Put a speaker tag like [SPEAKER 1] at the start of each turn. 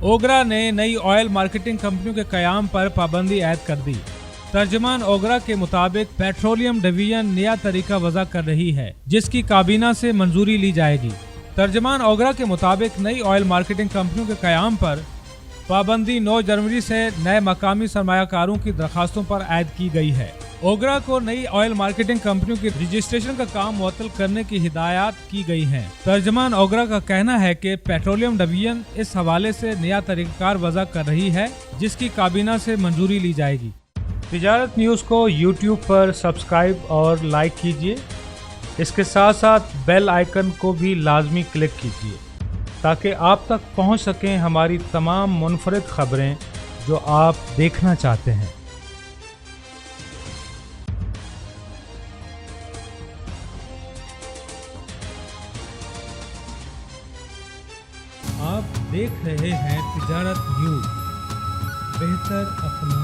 [SPEAKER 1] ओगरा ने नई oil marketing कंपनियों के कयाम पर पाबंदी आयद कर दी। तर्जमान ओगरा के मुताबिक पेट्रोलियम डिवीजन नया तरीका वज़ा कर रही है जिसकी काबीना से मंजूरी ली जाएगी। तर्जमान ओगरा के मुताबिक नई ऑयल मार्केटिंग कंपनियों के कयाम पर पाबंदी 9 जनवरी से नए मकामी सरमायाकारों की दरखास्तों पर आयद की गई है। ओगरा को नई ऑयल मार्केटिंग कंपनियों की रजिस्ट्रेशन का काम मुअत्तल करने की हिदायत की गई है। तर्जमान ओगरा का कहना है कि पेट्रोलियम डिवीजन इस हवाले से नया तरीक़ाकार वज़ा कर रही है जिसकी काबीना से मंजूरी ली जाएगी। तिजारत न्यूज़ को यूट्यूब पर सब्सक्राइब और लाइक कीजिए। इसके साथ साथ बेल आइकन को भी लाजमी क्लिक कीजिए ताकि आप तक पहुंच सकें हमारी तमाम मुनफरिद खबरें जो आप देखना चाहते हैं। आप देख रहे हैं तिजारत न्यूज़, बेहतर अपना